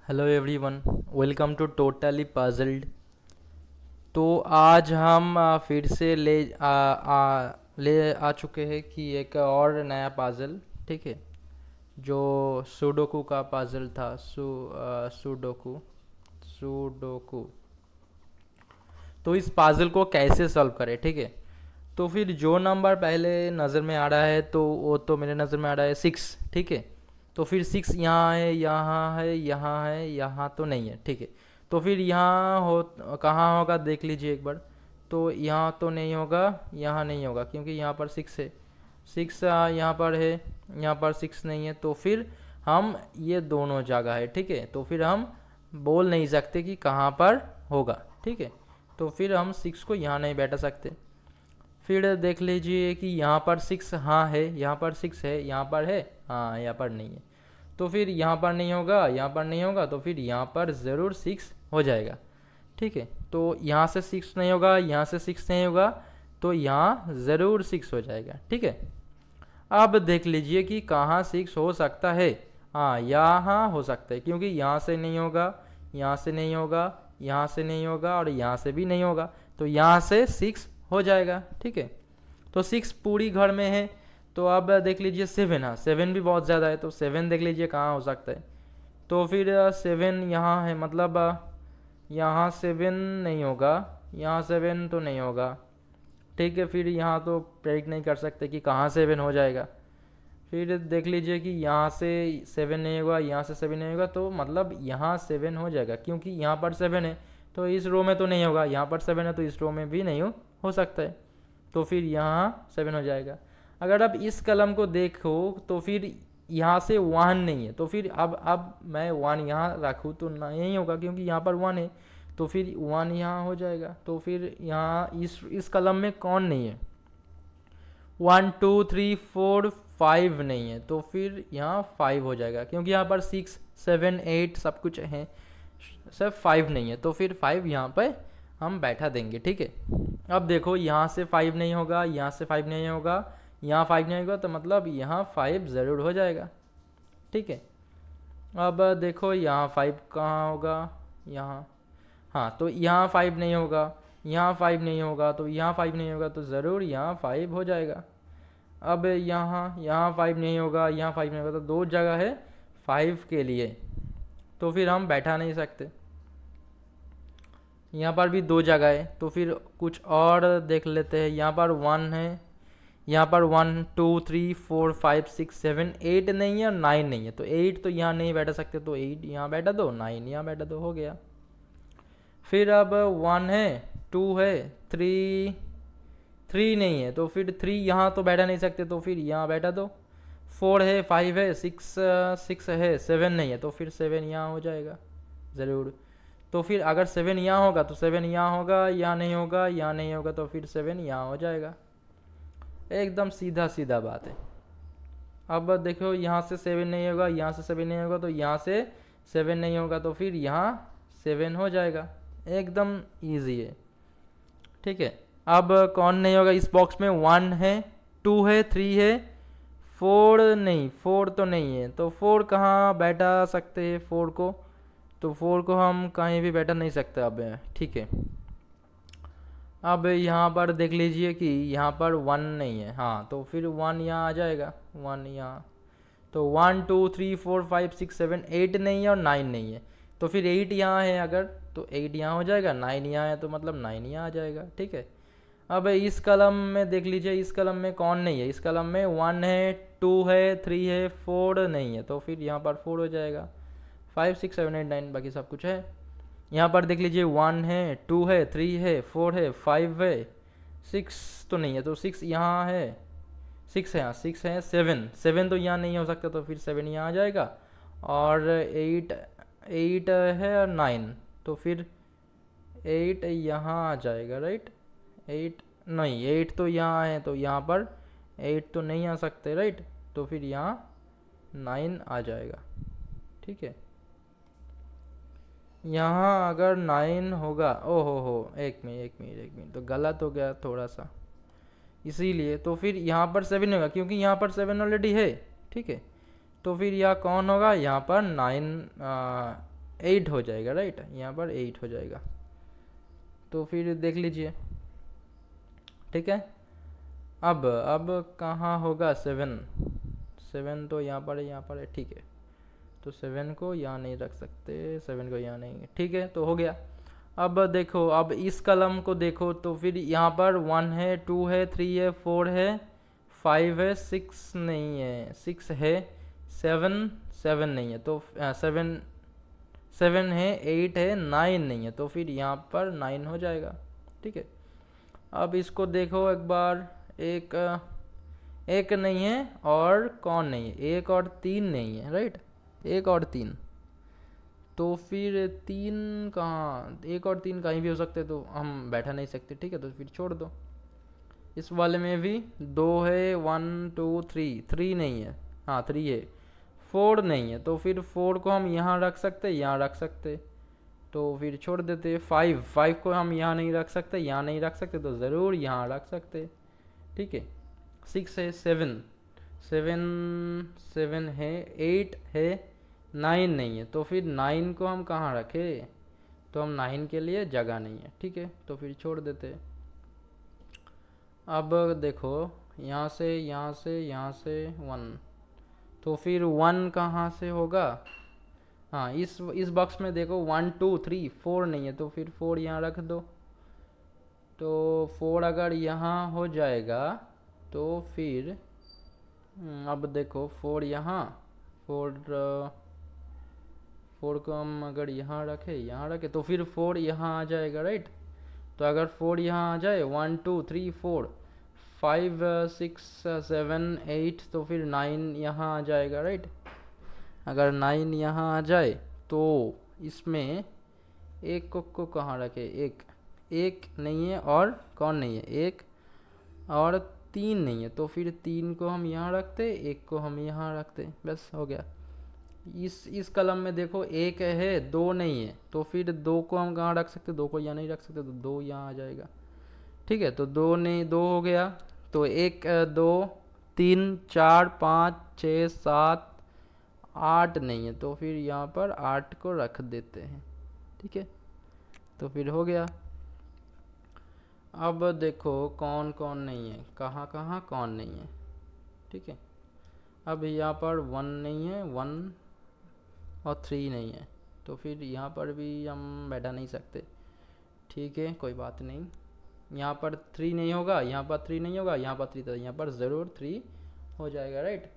Hello everyone, welcome to totally puzzled. तो आज हम फिर से ले आ चुके हैं कि एक और नया पजल। ठीक है, जो सुडोकू का पजल था। Sudoku sudoku. तो इस पजल को कैसे सॉल्व करें? ठीक है, तो फिर जो नंबर पहले नज़र में आ रहा है तो वो तो मेरे नज़र में आ रहा है 6। ठीक है, तो फिर 6 यहाँ है, यहाँ है, यहाँ है, यहाँ तो नहीं है। ठीक है, तो फिर यहाँ हो कहाँ होगा देख लीजिए एक बार। तो यहाँ तो नहीं होगा, यहाँ नहीं होगा क्योंकि यहाँ पर 6 है। 6 यहाँ पर है, यहाँ पर 6 नहीं है। तो फिर हम ये दोनों जगह है। ठीक है, तो फिर हम बोल नहीं सकते कि कहाँ पर होगा। ठीक है, तो फिर हम 6 को यहाँ नहीं बैठा सकते। फिर देख लीजिए कि यहाँ पर 6 हाँ है, यहाँ पर 6 है, यहाँ पर है, हाँ यहाँ पर नहीं है। तो फिर यहाँ पर नहीं होगा, यहाँ पर नहीं होगा, तो फिर यहाँ पर ज़रूर 6 हो जाएगा। ठीक है, तो यहाँ से 6 नहीं होगा, यहाँ से 6 नहीं होगा, तो यहाँ ज़रूर 6 हो जाएगा। ठीक है, अब देख लीजिए कि कहाँ 6 हो सकता है। हाँ, यहाँ हो सकता है क्योंकि यहाँ से नहीं होगा, यहाँ से नहीं होगा, यहाँ से नहीं होगा और यहाँ से भी नहीं होगा, तो यहाँ से 6 हो जाएगा। ठीक है, तो 6 पूरी घर में है। तो अब देख लीजिए 7। हाँ, 7 भी बहुत ज़्यादा है, तो 7 देख लीजिए कहाँ हो सकता है। तो फिर 7 यहाँ है, मतलब यहाँ 7 नहीं होगा, यहाँ 7 तो नहीं होगा। ठीक है, फिर यहाँ तो प्रेडिक्ट नहीं कर सकते कि कहाँ 7 हो जाएगा। फिर देख लीजिए कि यहाँ से 7 नहीं होगा, यहाँ से 7 नहीं होगा, तो मतलब यहाँ 7 हो जाएगा क्योंकि यहाँ पर 7 है। तो इस रो में तो नहीं होगा, यहाँ पर 7 है तो इस रो में भी नहीं हो सकता है। तो फिर यहाँ 7 हो जाएगा। अगर आप इस कलम को देखो तो फिर यहाँ से 1 नहीं है, तो फिर अब मैं 1 यहाँ रखूँ तो नहीं होगा क्योंकि यहाँ पर 1 है। तो फिर 1 यहाँ हो जाएगा। तो फिर यहाँ इस कलम में कौन नहीं है? 1 2 3 4 5 नहीं है, तो फिर यहाँ 5 हो जाएगा क्योंकि यहाँ पर 6 7 8 सब कुछ है, सिर्फ 5 नहीं है। तो फिर 5 यहाँ पे हम बैठा देंगे। ठीक है, अब देखो यहाँ से 5 नहीं होगा, यहाँ से 5 नहीं होगा, यहाँ 5 नहीं होगा, तो मतलब यहाँ 5 ज़रूर हो जाएगा। ठीक है, अब देखो यहाँ 5 कहाँ होगा, यहाँ। हाँ, तो यहाँ 5 नहीं होगा, यहाँ 5 नहीं होगा, तो यहाँ 5 नहीं होगा, तो ज़रूर यहाँ 5 हो जाएगा। अब यहाँ 5 नहीं होगा, यहाँ 5 नहीं होगा, तो दो जगह है 5 के लिए, तो फिर हम बैठा नहीं सकते। यहाँ पर भी दो जगह है, तो फिर कुछ और देख लेते हैं। यहाँ पर 1 है, यहाँ पर 1 2 3 4 5 6 7 8 नहीं है और 9 नहीं है, तो 8 तो यहाँ नहीं बैठा सकते, तो 8 यहाँ बैठा दो, 9 यहाँ बैठा दो, हो गया। फिर अब 1 है, 2 है, 3 नहीं है, तो फिर 3 यहाँ तो बैठा नहीं सकते, तो फिर यहाँ बैठा दो। 4 है, 5 है, 6 है, 7 नहीं है, तो फिर 7 यहाँ हो जाएगा ज़रूर। तो फिर अगर 7 यहाँ होगा तो 7 यहाँ होगा, यहाँ नहीं होगा, यहाँ नहीं होगा, तो फिर 7 यहाँ हो जाएगा। एकदम सीधा सीधा बात है। अब देखो यहाँ से 7 नहीं होगा, यहाँ से 7 नहीं होगा, तो यहाँ से 7 नहीं होगा, तो फिर यहाँ 7 हो जाएगा। एकदम इजी है। ठीक है, अब कौन नहीं होगा इस बॉक्स में? 1 है, 2 है, 3 है, 4 नहीं, 4 तो नहीं है, तो 4 कहाँ बैठा सकते हैं 4 को? तो 4 को हम कहीं भी बैठा नहीं सकते अब। ठीक है, अब यहाँ पर देख लीजिए कि यहाँ पर 1 नहीं है। हाँ, तो फिर 1 यहाँ आ जाएगा, 1 यहाँ। तो 1 2 3 4 5 6 7 8 नहीं है और 9 नहीं है, तो फिर 8 यहाँ है अगर, तो 8 यहाँ हो जाएगा, 9 यहाँ है, तो मतलब 9 यहाँ आ जाएगा। ठीक है, अब इस कलम में देख लीजिए, इस कलम में कौन नहीं है? इस कलम में 1 है, 2 है, 3 है, 4 नहीं है, तो फिर यहाँ पर 4 हो जाएगा। 5 6 7 8 9 बाकी सब कुछ है। यहाँ पर देख लीजिए 1 है, 2 है, 3 है, 4 है, 5 है, 6 तो नहीं है, तो 6 यहाँ है, 6 है, हाँ 6 है, 7 तो यहाँ नहीं हो सकता, तो फिर 7 यहाँ आ जाएगा। और 8 है और 9, तो फिर 8 यहाँ आ जाएगा, राइट। 8 नहीं, 8 तो यहाँ है, तो यहाँ पर 8 तो नहीं आ सकते, राइट। तो फिर यहाँ 9 आ जाएगा। ठीक है, यहाँ अगर 9 होगा, ओहो हो, एक मिनट, तो गलत हो गया थोड़ा सा, इसीलिए। तो फिर यहाँ पर 7 होगा क्योंकि यहाँ पर 7 ऑलरेडी है। ठीक है, तो फिर यहाँ कौन होगा? यहाँ पर 9 8 हो जाएगा, राइट, यहाँ पर 8 हो जाएगा। तो फिर देख लीजिए, ठीक है। अब कहाँ होगा 7? 7 तो यहाँ पर है, यहाँ पर है, ठीक है। तो 7 को यहाँ नहीं रख सकते, 7 को यहाँ नहीं, ठीक है, तो हो गया। अब देखो, अब इस कलम को देखो, तो फिर यहाँ पर 1 है, 2 है, 3 है, 4 है, 5 है, 6 नहीं है, 6 है, 7 7 नहीं है, तो 7 7 है, 8 है, 9 नहीं है, तो फिर यहाँ पर 9 हो जाएगा, ठीक है। अब इसको देखो एक बार, एक एक नहीं है और कौन नहीं है, एक और 3 नहीं है, राइट, एक और 3। तो फिर 3 कहाँ, एक और 3 कहीं भी हो सकते, तो हम बैठा नहीं सकते, ठीक है, तो फिर छोड़ दो। इस वाले में भी 2 है, 1 2 3, 3 नहीं है, हाँ 3 है, 4 नहीं है, तो फिर 4 को हम यहाँ रख सकते, यहाँ रख सकते, तो फिर छोड़ देते। 5 को हम यहाँ नहीं रख सकते, यहाँ नहीं रख सकते, तो ज़रूर यहाँ रख सकते, ठीक है। 6 है, 7 7 7 है, 8 है, 9 नहीं है, तो फिर 9 को हम कहाँ रखें, तो हम 9 के लिए जगह नहीं है, ठीक है, तो फिर छोड़ देते। अब देखो, यहाँ से यहाँ से यहाँ से 1, तो फिर 1 कहाँ से होगा, हाँ इस बॉक्स में देखो 1 2 3 4 नहीं है, तो फिर 4 यहाँ रख दो। तो 4 अगर यहाँ हो जाएगा, तो फिर अब देखो 4 यहाँ, 4 को हम अगर यहाँ रखे तो फिर 4 यहाँ आ जाएगा, राइट। तो अगर 4 यहाँ आ जाए, 1 2 3 4 5 6 7 8, तो फिर 9 यहाँ आ जाएगा, राइट। अगर 9 यहाँ आ जाए, तो इसमें एक को कहाँ रखे, एक नहीं है और कौन नहीं है, एक और 3 नहीं है, तो फिर 3 को हम यहाँ रखते, एक को हम यहाँ रखते, बस हो गया। इस कलम में देखो, एक है, 2 नहीं है, तो फिर 2 को हम कहाँ रख सकते, 2 को यहाँ नहीं रख सकते, तो 2 यहाँ आ जाएगा, ठीक है। तो 2 नहीं, 2 हो गया, तो 1 2 3 4 5 6 7 8 नहीं है, तो फिर यहाँ पर 8 को रख देते हैं, ठीक है, तो फिर हो गया। अब देखो कौन कौन नहीं है, कहाँ कहाँ कौन नहीं है, ठीक है। अब यहाँ पर 1 नहीं है, 1 और 3 नहीं है, तो फिर यहाँ पर भी हम बैठा नहीं सकते, ठीक है, कोई बात नहीं। यहाँ पर 3 नहीं होगा, यहाँ पर 3 नहीं होगा, यहाँ पर 3, तो यहाँ पर ज़रूर 3 हो जाएगा, राइट।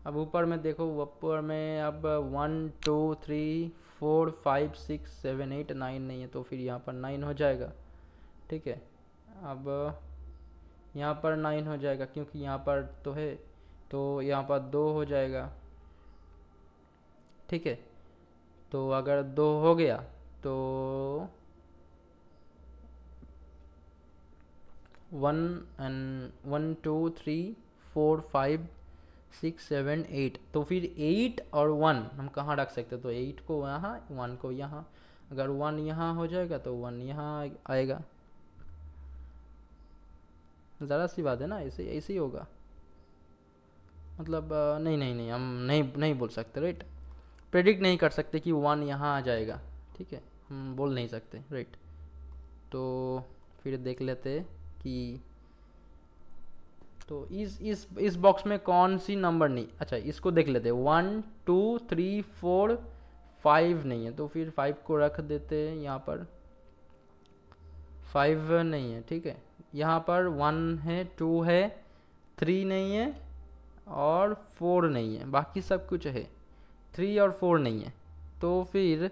अब ऊपर में देखो, ऊपर में अब 1 2 3 4 5 6 7 8 9 नहीं है, तो फिर यहाँ पर 9 हो जाएगा, ठीक है। अब यहाँ पर 9 हो जाएगा, क्योंकि यहाँ पर तो है, तो यहाँ पर 2 हो जाएगा, ठीक है। तो अगर 2 हो गया, तो 1 2 3 4 5 6 7 8, तो फिर 8 और 1 हम कहाँ रख सकते, तो 8 को यहाँ, 1 को यहाँ। अगर 1 यहाँ हो जाएगा, तो 1 यहाँ आएगा, ज़रा सी बात है ना, ऐसे ऐसे ही होगा, मतलब नहीं नहीं नहीं, हम नहीं बोल सकते, राइट। प्रेडिक्ट नहीं कर सकते कि 1 यहाँ आ जाएगा, ठीक है, हम बोल नहीं सकते, राइट। तो फिर देख लेते कि, तो इस बॉक्स में कौन सी नंबर नहीं, अच्छा इसको देख लेते, 1 2 3 4 5 नहीं है, तो फिर 5 को रख देते हैं यहाँ पर, 5 नहीं है, ठीक है। यहाँ पर 1 है, 2 है, 3 नहीं है और 4 नहीं है, बाकी सब कुछ है, 3 और 4 नहीं है, तो फिर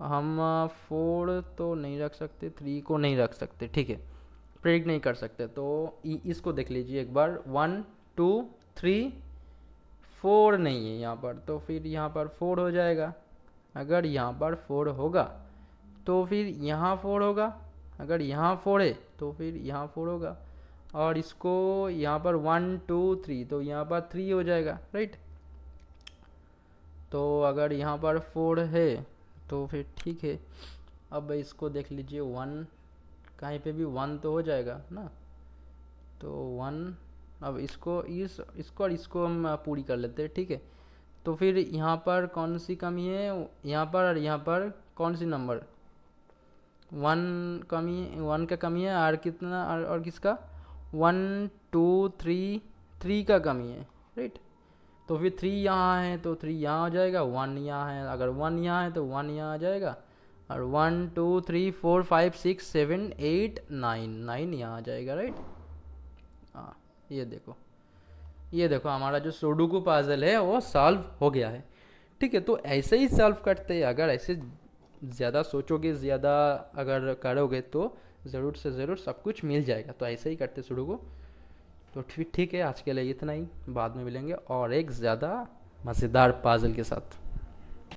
हम 4 तो नहीं रख सकते, 3 को नहीं रख सकते, ठीक है, प्रेडिक्ट नहीं कर सकते। तो इसको देख लीजिए एक बार, 1 2 3 4 नहीं है यहाँ पर, तो फिर यहाँ पर 4 हो जाएगा। अगर यहाँ पर 4 होगा, तो फिर यहाँ 4 होगा, अगर यहाँ 4 है, तो फिर यहाँ 4 होगा, और इसको यहाँ पर 1 2 3, तो यहाँ पर 3 हो जाएगा, राइट। तो अगर यहाँ पर 4 है, तो फिर ठीक है। अब इसको देख लीजिए, 1 कहीं पे भी 1 तो हो जाएगा ना, तो 1, अब इसको और इसको हम पूरी कर लेते हैं, ठीक है। तो फिर यहाँ पर कौन सी कमी है, यहाँ पर और यहाँ पर कौन सी नंबर, वन कमी, वन का कमी है, और कितना, और किसका, 1 2 3, 3 का कमी है, राइट। तो फिर 3 यहाँ है तो 3 यहाँ आ जाएगा, 1 यहाँ है, अगर 1 यहाँ है तो 1 यहाँ आ जाएगा, और 1 2 3 4 5 6 7 8 9, 9 यहाँ आ जाएगा, राइट। हाँ, ये देखो हमारा जो सुडोकू पजल है वो सॉल्व हो गया है। ठीक है, तो ऐसे ही सॉल्व करते हैं। अगर ऐसे ज़्यादा सोचोगे, ज़्यादा अगर करोगे तो ज़रूर से ज़रूर सब कुछ मिल जाएगा। तो ऐसे ही करते सुडोकू। तो ठीक है, आज के लिए इतना ही। बाद में मिलेंगे और एक ज़्यादा मज़ेदार पजल के साथ।